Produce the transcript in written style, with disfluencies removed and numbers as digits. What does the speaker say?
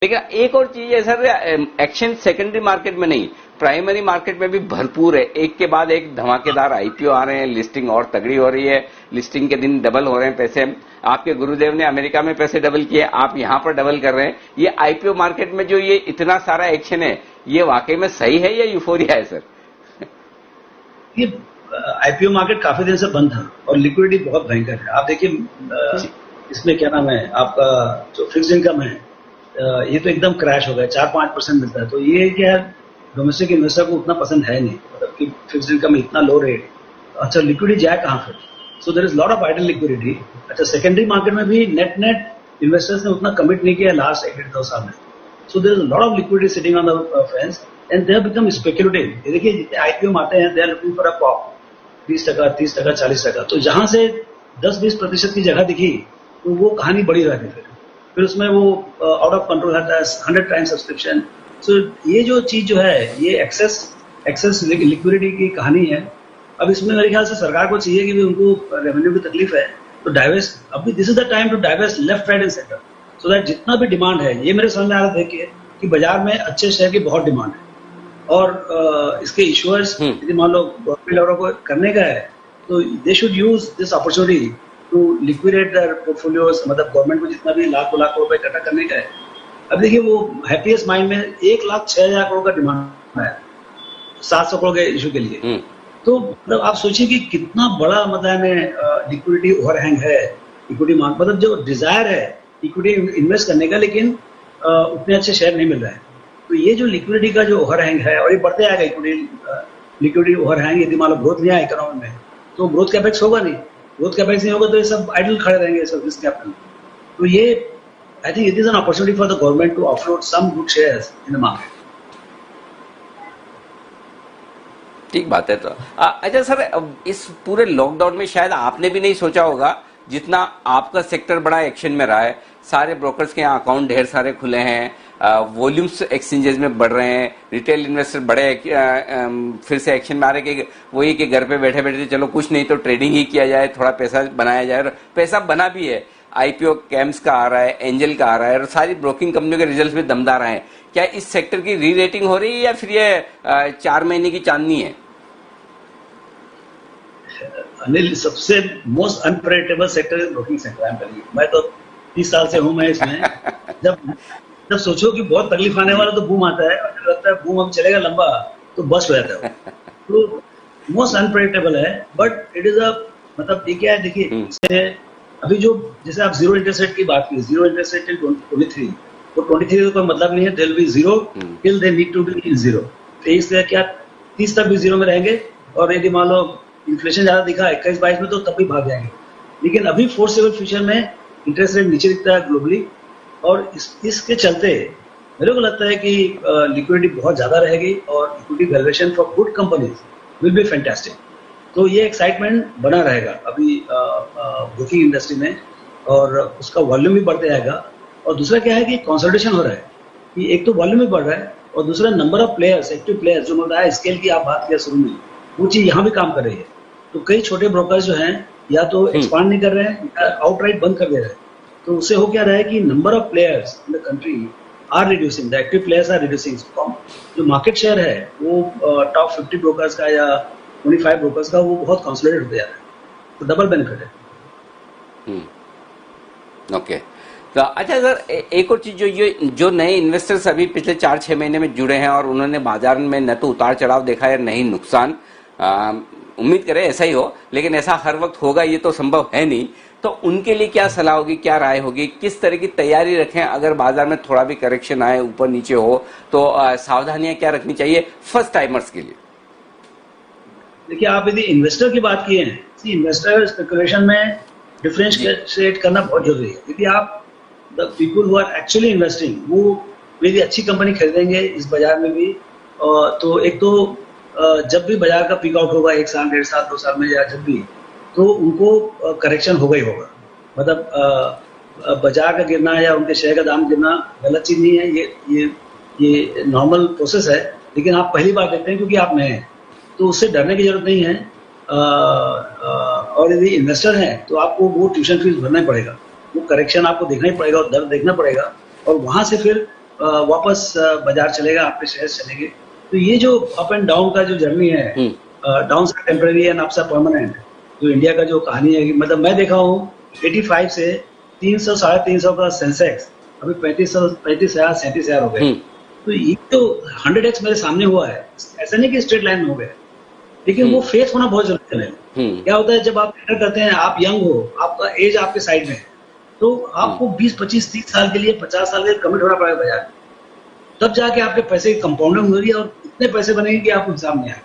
लेकिन एक और चीज है सर, एक्शन सेकेंडरी मार्केट में नहीं, प्राइमरी मार्केट में भी भरपूर है। एक के बाद एक धमाकेदार आईपीओ आ रहे हैं, लिस्टिंग और तगड़ी हो रही है, लिस्टिंग के दिन डबल हो रहे हैं पैसे। आपके गुरुदेव ने अमेरिका में पैसे डबल किए, आप यहां पर डबल कर रहे हैं। ये आईपीओ मार्केट में जो ये इतना सारा एक्शन है, ये वाकई में सही है या यूफोरिया है सर? ये आईपीओ मार्केट काफी दिन से बंद था और लिक्विडिटी बहुत भयंकर है। आप देखिए इसमें क्या नाम है आपका, जो फिक्स इनकम है ये तो एकदम क्रैश हो गया, 4-5% मिलता है। तो ये क्या है, डोमेस्टिक इन्वेस्टर को उतना पसंद है नहीं, मतलब कि फिक्स इनकम इतना लो रेट, अच्छा लिक्विडिटी जाए कहाँ फिर? So there is lot of idle liquidity. अच्छा सेकेंडरी मार्केट में भी नेट इन्वेस्टर्स ने उतना कमिट नहीं किया लास्ट 1-1.5 साल में। So there is lot of liquidity sitting on the fence and they have become speculative. देखिए जितने आईपीओ आते हैं they are looking for a pop, 20%, 30%, 40%। तो जहां से 10-20% की जगह दिखी तो वो कहानी बड़ी रहती फिर उसमें वो आउट ऑफ कंट्रोल रहता है, 100 टाइम्स सब्सक्रिप्शन। सो ये जो चीज जो है ये एक्सेस लिक्विडिटी की कहानी है। अब इसमें मेरे ख्याल से सरकार को चाहिए कि भी उनको रेवेन्यू की तकलीफ है तो डाइवेस्ट, अभी this is the time to divest left right and center, so that जितना भी डिमांड है, ये मेरे समझ में आ रहा देखिए कि बाजार में अच्छे शेयर की बहुत डिमांड है और इसके इश्यूअर्स यदि मान लो गवर्नमेंट लेवल को करने का है तो they should use this opportunity to liquidate their portfolios. मतलब गवर्नमेंट को जितना भी लाख रुपए इकट्ठा करने का है। अब देखिए वो हैप्पीएस्ट माइंड में 1,06,000 करोड़ का डिमांड है 700 करोड़ के इशू के लिए। तो मतलब आप सोचिए कि कितना बड़ा मतलब लिक्विडिटी ओवरहैंग है इक्विटी मार्केट, मतलब जो डिजायर है इक्विटी इन्वेस्ट करने का, लेकिन उतने अच्छे शेयर नहीं मिल रहे हैं। तो ये जो लिक्विडिटी का जो ओवरहैंग है और ये बढ़ते आएगा लिक्विडिटी ओवरहैंग, यदि मान लो ग्रोथ नहीं आया इकोनॉमी में तो ग्रोथ कैपेक्स होगा नहीं, ग्रोथ कैपेक्स नहीं होगा तो ये सब आइडल खड़े रहेंगे, सब रिस्क कैपिटल। तो ये I think it is an opportunity for the government to offload some good shares in the market. ठीक बात है। तो अच्छा सर, इस पूरे लॉकडाउन में शायद आपने भी नहीं सोचा होगा जितना आपका सेक्टर बड़ा एक्शन में रहा है। सारे ब्रोकर्स के यहाँ अकाउंट ढेर सारे खुले हैं, वॉल्यूम्स एक्सचेंजेस में बढ़ रहे हैं, रिटेल इन्वेस्टर बड़े फिर से एक्शन में आ रहे कि वही कि घर पे बैठे बैठे चलो कुछ नहीं तो ट्रेडिंग ही किया जाए, थोड़ा पैसा बनाया जाए। और पैसा बना भी है, आईपीओ कैम्स का आ रहा है, एंजल का आ रहा है और सारी ब्रोकिंग कंपनियों के रिजल्ट भी दमदार हैं। क्या इस सेक्टर की री रेटिंग हो रही है या फिर ये 4 महीने की चांदनी है? अनिल, सबसे most unpredictable sector is broking sector. मैं तो 30 साल से हूं मैं इसमें। जब सोचो कि बहुत तकलीफ आने वाला तो बूम आता है और जब लगता है बूम अब चलेगा लंबा तो बस्ट हो जाता है। तो मोस्ट अनप्रेडिक्टेबल है, बट इट इज अ मतलब ये क्या है देखिए, अभी जो जैसे आप जीरो इंटरेस्ट रेट की बात की, जीरो इंटरेस्ट रेट टिल 23, तो 23 का कोई मतलब नहीं है, they will be zero till they need to be zero. 23 से क्या 30 तक भी जीरो में रहेंगे और यदि मान लो इन्फ्लेशन ज्यादा दिखा 21-22 में तो तब भी भाग जाएंगे। लेकिन अभी फोर्सेबल फ्यूचर में इंटरेस्ट रेट नीचे दिखता है ग्लोबली और इसके चलते मेरे को लगता है कि लिक्विडिटी बहुत ज्यादा रहेगी और equity valuation for good companies will be fantastic. तो ये एक्साइटमेंट बना रहेगा अभी बुकिंग इंडस्ट्री में और उसका वॉल्यूम भी बढ़ते आएगा। और दूसरा क्या है कि कंसोलिडेशन हो रहा है कि एक तो वॉल्यूम भी बढ़ रहा है और दूसरा number of players, active players, जो मिल रहा है स्केल की आप बात किया शुरू में, वो चीज यहाँ भी काम कर रही है। तो कई छोटे ब्रोकर्स जो हैं या तो एक्सपांड नहीं कर रहे हैं या आउटराइट बंद कर दे रहे हैं। तो उससे हो क्या रहा है कि number of players in the country are reducing, the active players are reducing. जो मार्केट शेयर है वो टॉप 50 ब्रोकर्स का या 25 ब्रोकर्स का वो बहुत कंसोलिडेट होते जा रहा है। तो डबल बेनिफिट है। ओके। तो अच्छा सर, एक और चीज जो नए इन्वेस्टर्स अभी पिछले 4-6 महीने में जुड़े हैं और उन्होंने बाजार में न तो उतार चढ़ाव देखा है नहीं नुकसान, उम्मीद करें ऐसा ही हो, लेकिन ऐसा हर वक्त होगा ये तो संभव है नहीं। तो उनके लिए क्या सलाह होगी, क्या राय होगी, किस तरह की तैयारी रखें अगर बाजार में थोड़ा भी करेक्शन आए, ऊपर नीचे हो तो सावधानियां क्या रखनी चाहिए फर्स्ट टाइमर्स के लिए? देखिए, आप यदि इन्वेस्टर की बात किए हैं, इन्वेस्टर स्पेकुलेशन में डिफरेंशिएट करना बहुत जरूरी है। यदि आप the people who are actually investing वो यदि अच्छी कंपनी खरीदेंगे इस बाजार में भी, तो एक तो जब भी बाजार का पीक आउट होगा 1 साल, 1.5 साल, 2 साल में या जब भी, तो उनको करेक्शन होगा ही होगा। मतलब बाजार का गिरना या उनके शेयर का दाम गिरना गलत चीज नहीं है, ये नॉर्मल प्रोसेस है। लेकिन आप पहली बार देखते हैं क्योंकि आप नए हैं, तो उससे डरने की जरूरत नहीं है। और यदि इन्वेस्टर हैं तो आपको वो ट्यूशन फीस भरना ही पड़ेगा, वो करेक्शन आपको देखना ही पड़ेगा और दर देखना पड़ेगा और वहां से फिर वापस बाजार चलेगा, आपके शेयर चलेंगे। तो ये जो अप एंड डाउन का जो जर्नी है, डाउन से टेम्पररी एंड अप से परमानेंट, जो इंडिया का जो कहानी है, मतलब मैं देखा हूँ 85 से 300 350 का सेंसेक्स अभी 35,000 37,000 हो गए। तो ये तो 100x मेरे सामने हुआ है। ऐसा नहीं कि स्ट्रेट लाइन में हो गया, लेकिन वो फेस होना बहुत जरूरी है। क्या होता है, जब आप एंटर करते हैं, आप यंग हो, आपका एज आपके साइड में है, तो आपको 20 25 30 साल के लिए, 50 साल के लिए कमिट होना पड़ेगा बाजार। तब जाके आपके पैसे की कंपाउंडिंग होगी और इतने पैसे बनेंगे कि आपको हिसाब नहीं आएगा।